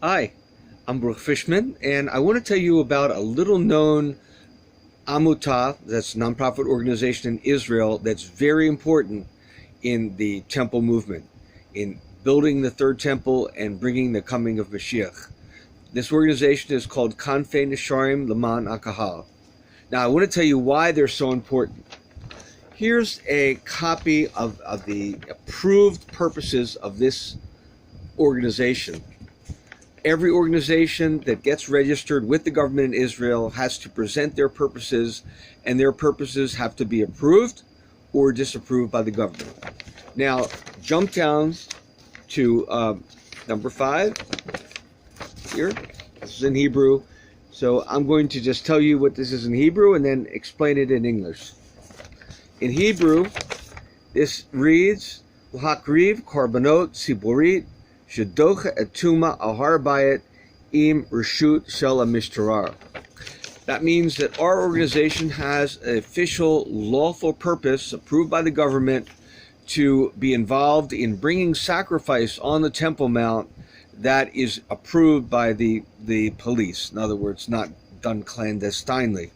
Hi, I'm Brooke Fishman, and I want to tell you about a little known Amutah, that's a nonprofit organization in Israel that's very important in the temple movement, in building the third temple and bringing the coming of Mashiach. This organization is called Kanfei Nesharim Leman HaKahal. Now, I want to tell you why they're so important. Here's a copy of the approved purposes of this organization. Every organization that gets registered with the government in Israel has to present their purposes, and their purposes have to be approved or disapproved by the government. Now, jump down to number 5 here. This is in Hebrew. So I'm going to just tell you what this is in Hebrew and then explain it in English. In Hebrew, this reads, L'hakriv korbanot tziburit shedocha etuma al har bayit im reshut shel hamishtarar. That means that our organization has an official lawful purpose approved by the government to be involved in bringing sacrifice on the Temple Mount that is approved by the police. In other words, not done clandestinely.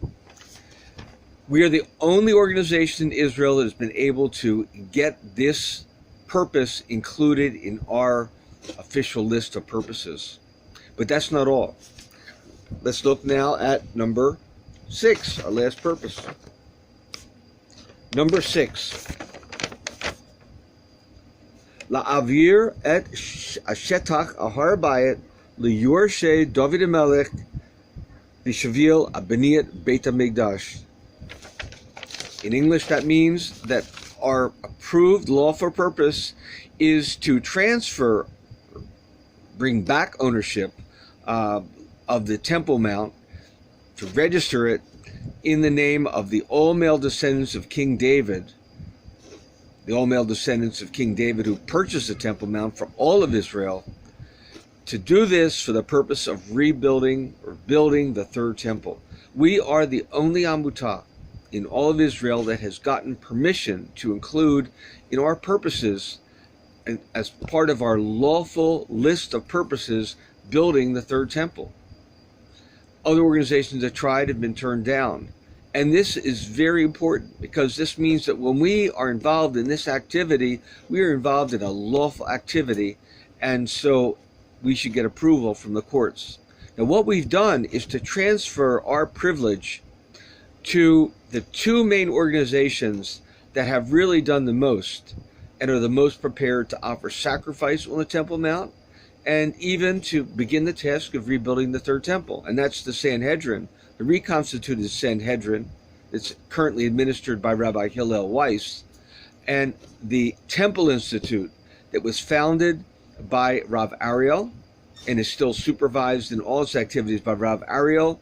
We are the only organization in Israel that has been able to get this purpose included in our official list of purposes. But that's not all. Let's look now at number 6, our last purpose. Number 6. La'avir et shetach ahar bayit liyorshei David HaMelech b'shavil abniyat Beit HaMikdash. In English, that means that our approved lawful purpose is to transfer, bring back ownership of the Temple Mount, to register it in the name of the all-male descendants of King David, the all-male descendants of King David who purchased the Temple Mount for all of Israel, to do this for the purpose of rebuilding or building the third temple. We are the only Amutah in all of Israel that has gotten permission to include in our purposes, and as part of our lawful list of purposes, building the third temple. Other organizations that tried have been turned down. And this is very important because this means that when we are involved in this activity, we are involved in a lawful activity, and so we should get approval from the courts. Now, what we've done is to transfer our privilege to the 2 main organizations that have really done the most and are the most prepared to offer sacrifice on the Temple Mount and even to begin the task of rebuilding the third temple. And that's the Sanhedrin, the reconstituted Sanhedrin. It's currently administered by Rabbi Hillel Weiss, and the Temple Institute that was founded by Rav Ariel and is still supervised in all its activities by Rav Ariel,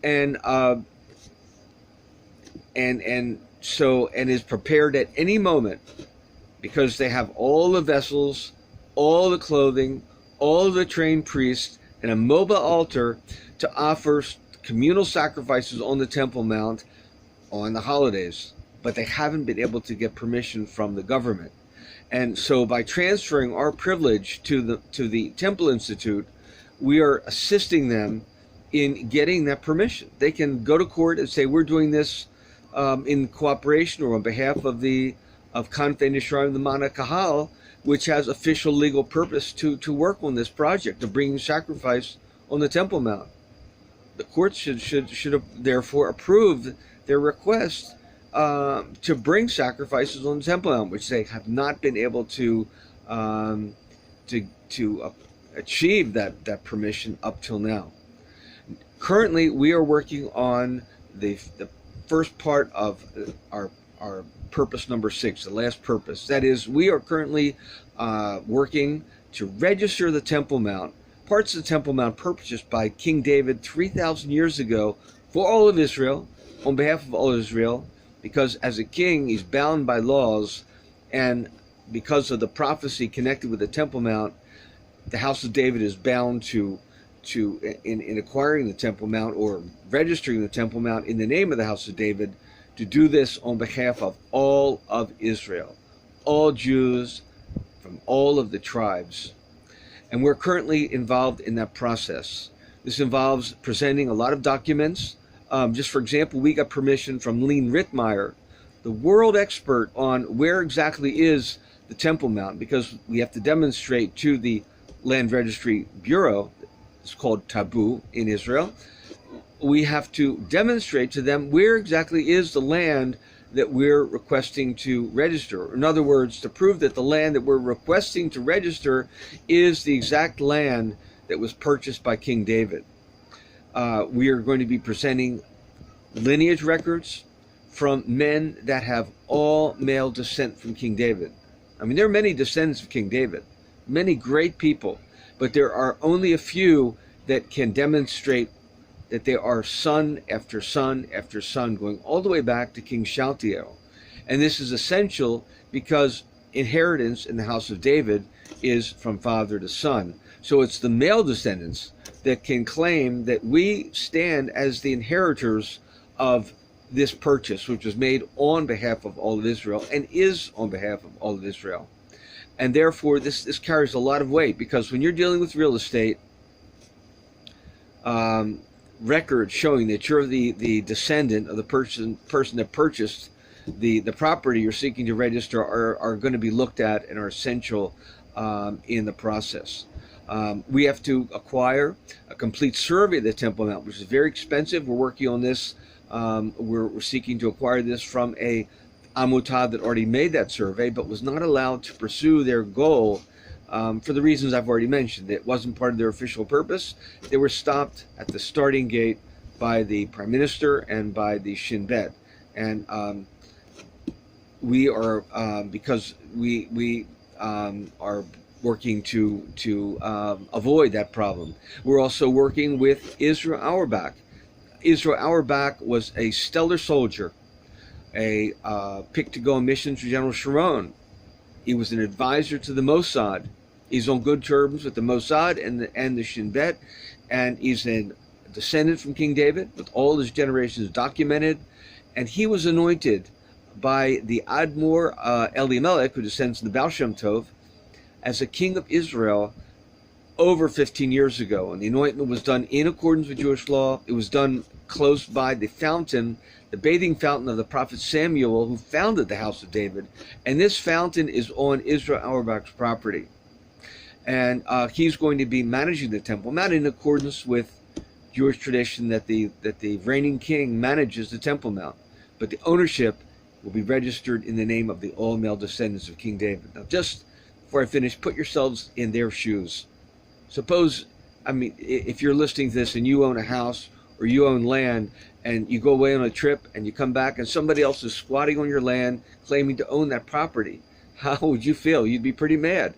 and is prepared at any moment because they have all the vessels, all the clothing, all the trained priests, and a mobile altar to offer communal sacrifices on the Temple Mount on the holidays. But they haven't been able to get permission from the government. And so by transferring our privilege to the Temple Institute, we are assisting them in getting that permission. They can go to court and say, we're doing this in cooperation or on behalf of Kanfei Nesharim Leman HaKahal, which has official legal purpose to work on this project of bringing sacrifice on the Temple Mount. The courts should have therefore approved their request to bring sacrifices on the Temple Mount, which they have not been able to achieve that permission up till now. Currently, we are working on the first part of our purpose number 6, the last purpose. That is, we are currently working to register the Temple Mount, parts of the Temple Mount purchased by King David 3,000 years ago for all of Israel, on behalf of all of Israel, because as a king, he's bound by laws, and because of the prophecy connected with the Temple Mount, the house of David is bound in acquiring the Temple Mount or registering the Temple Mount in the name of the house of David, to do this on behalf of all of Israel, all Jews from all of the tribes. And we're currently involved in that process. This involves presenting a lot of documents. Just for example, we got permission from Lean Rittmeyer, the world expert on where exactly is the Temple Mount, because we have to demonstrate to the Land Registry Bureau, it's called Tabu in Israel, we have to demonstrate to them where exactly is the land that we're requesting to register. In other words, to prove that the land that we're requesting to register is the exact land that was purchased by King David. We are going to be presenting lineage records from men that have all male descent from King David. I mean, there are many descendants of King David, many great people, but there are only a few that can demonstrate that they are son after son after son, going all the way back to King Shaltiel. And this is essential because inheritance in the house of David is from father to son. So it's the male descendants that can claim that we stand as the inheritors of this purchase, which was made on behalf of all of Israel and is on behalf of all of Israel. And therefore, this carries a lot of weight, because when you're dealing with real estate, records showing that you're the descendant of the person that purchased the property you're seeking to register are going to be looked at and are essential in the process. We have to acquire a complete survey of the Temple Mount, which is very expensive. We're working on this. We're seeking to acquire this from a Amutah that already made that survey, but was not allowed to pursue their goal for the reasons I've already mentioned. It wasn't part of their official purpose. They were stopped at the starting gate by the Prime Minister and by the Shin Bet. And we are, because we are working to avoid that problem. We're also working with Israel Auerbach. Israel Auerbach was a stellar soldier, a picked to go on missions for General Sharon. He was an advisor to the Mossad. He's on good terms with the Mossad and the Shin Bet, and he's a descendant from King David with all his generations documented. And he was anointed by the Admor Elimelech, who descends from the Baal Shem Tov, as a king of Israel over 15 years ago. And the anointment was done in accordance with Jewish law. It was done close by the fountain, the bathing fountain of the prophet Samuel, who founded the house of David. And this fountain is on Israel Auerbach's property. And he's going to be managing the Temple Mount in accordance with Jewish tradition that the reigning king manages the Temple Mount. But the ownership will be registered in the name of the all-male descendants of King David. Now, just before I finish, put yourselves in their shoes. Suppose, I mean, if you're listening to this and you own a house or you own land, and you go away on a trip and you come back and somebody else is squatting on your land claiming to own that property, how would you feel? You'd be pretty mad.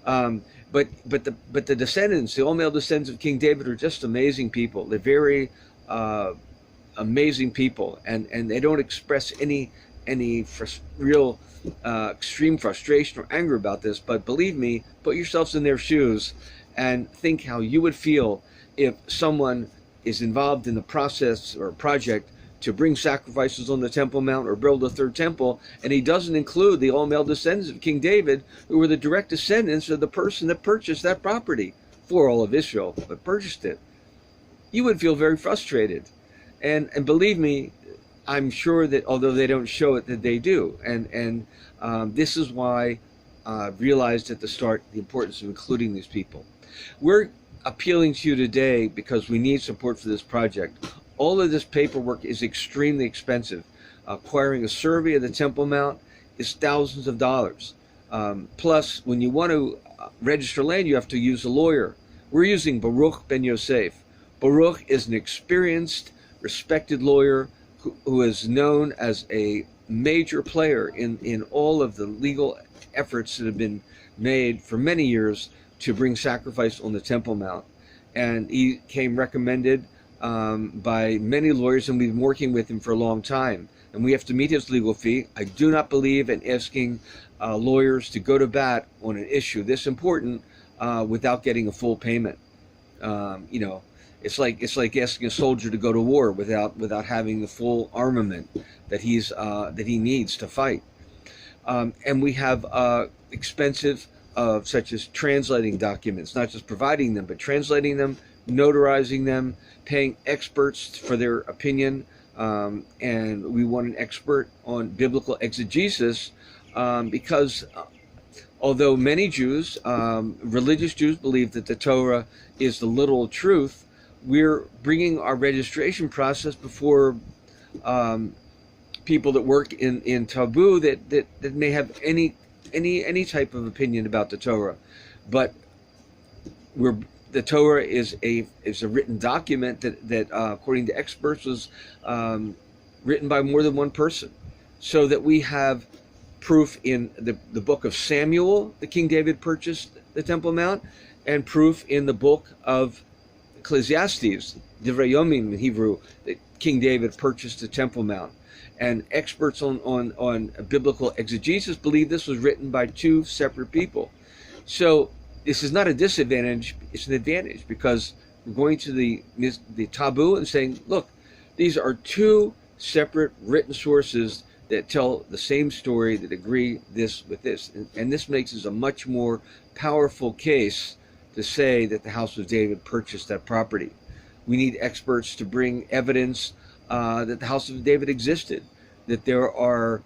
But the descendants, the all-male descendants of King David, are just amazing people. They're very amazing people, and they don't express any real extreme frustration or anger about this. But believe me, put yourselves in their shoes and think how you would feel if someone is involved in the process or project to bring sacrifices on the Temple Mount or build a third temple, and he doesn't include the all-male descendants of King David, who were the direct descendants of the person that purchased that property for all of Israel, but purchased it. You would feel very frustrated. And believe me, I'm sure that although they don't show it, that they do. And this is why I realized at the start the importance of including these people. We're appealing to you today because we need support for this project. All of this paperwork is extremely expensive. Acquiring a survey of the Temple Mount is thousands of dollars. Plus, when you want to register land, you have to use a lawyer. We're using Baruch Ben Yosef. Baruch is an experienced, respected lawyer who is known as a major player in all of the legal efforts that have been made for many years to bring sacrifice on the Temple Mount. And he came recommended by many lawyers, and we've been working with him for a long time. And we have to meet his legal fee. I do not believe in asking lawyers to go to bat on an issue this important without getting a full payment. You know, it's like asking a soldier to go to war without having the full armament that he needs to fight. And we have expensive of such as translating documents, not just providing them, but translating them, notarizing them, paying experts for their opinion. And we want an expert on biblical exegesis because although many Jews, religious Jews, believe that the Torah is the literal truth, we're bringing our registration process before people that work in Tabu that may have any type of opinion about the Torah. But the Torah is a written document that according to experts was written by more than one person, so that we have proof in the book of Samuel that King David purchased the Temple Mount, and proof in the book of Ecclesiastes, Divrei Yomim in Hebrew, that King David purchased the Temple Mount. And experts on biblical exegesis believe this was written by two separate people. So this is not a disadvantage, it's an advantage, because we're going to the Tabu and saying, look, these are two separate written sources that tell the same story, that agree this with this. And this makes it a much more powerful case to say that the house of David purchased that property. We need experts to bring evidence that the house of David existed, that there are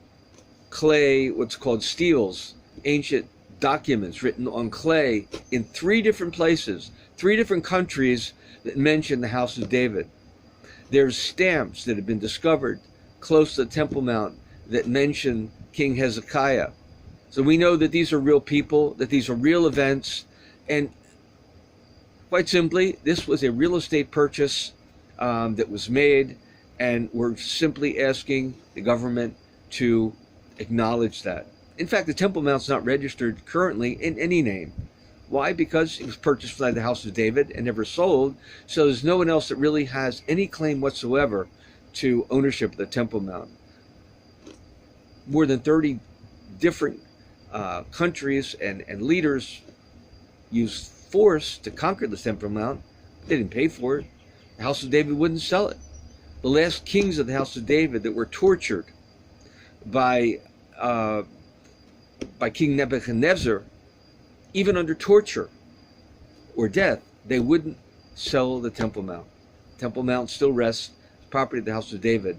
clay, what's called steels, ancient documents written on clay in 3 different places, 3 different countries that mention the house of David. There's stamps that have been discovered close to the Temple Mount that mention King Hezekiah. So we know that these are real people, that these are real events, and quite simply, this was a real estate purchase that was made, and we're simply asking the government to acknowledge that. In fact, the Temple Mount's not registered currently in any name. Why? Because it was purchased by the house of David and never sold, so there's no one else that really has any claim whatsoever to ownership of the Temple Mount. More than 30 different countries and leaders used force to conquer the Temple Mount. They didn't pay for it. The house of David wouldn't sell it. The last kings of the house of David that were tortured by King Nebuchadnezzar, even under torture or death, they wouldn't sell the Temple Mount. Temple Mount still rests as property of the house of David.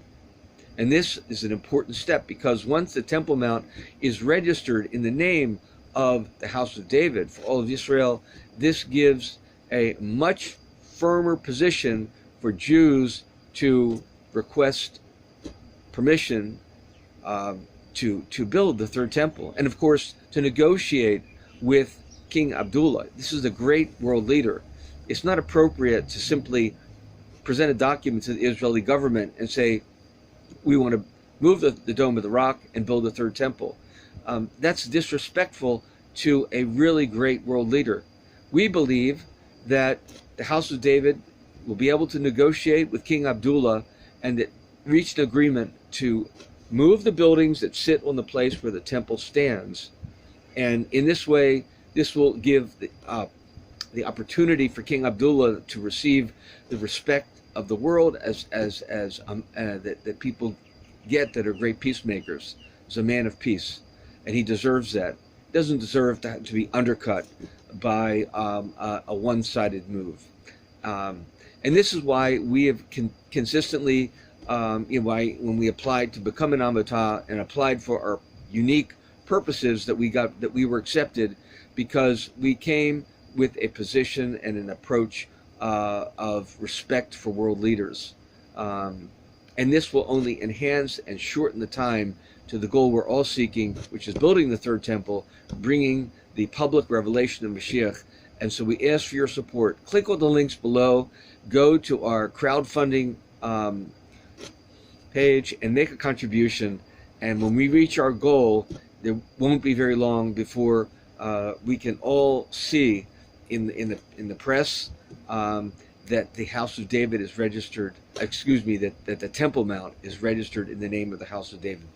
And this is an important step, because once the Temple Mount is registered in the name of the house of David for all of Israel, this gives a much firmer position for Jews to request permission to build the third temple, and of course to negotiate with King Abdullah. This is a great world leader. It's not appropriate to simply present a document to the Israeli government and say, we want to move the Dome of the Rock and build a third temple. That's disrespectful to a really great world leader. We believe that the house of David will be able to negotiate with King Abdullah and that reach an agreement to move the buildings that sit on the place where the temple stands. And in this way, this will give the opportunity for King Abdullah to receive the respect of the world that people get that are great peacemakers. He's a man of peace, and he deserves that. He doesn't deserve to be undercut by a one-sided move. And this is why we have consistently, when we applied to become an Amatah and applied for our unique purposes that we were accepted, because we came with a position and an approach of respect for world leaders. And this will only enhance and shorten the time to the goal we're all seeking, which is building the third temple, bringing the public revelation of Mashiach. And so we ask for your support. Click on the links below, go to our crowdfunding page and make a contribution. And when we reach our goal, there won't be very long before we can all see in the press that the house of David is registered, that the Temple Mount is registered in the name of the house of David.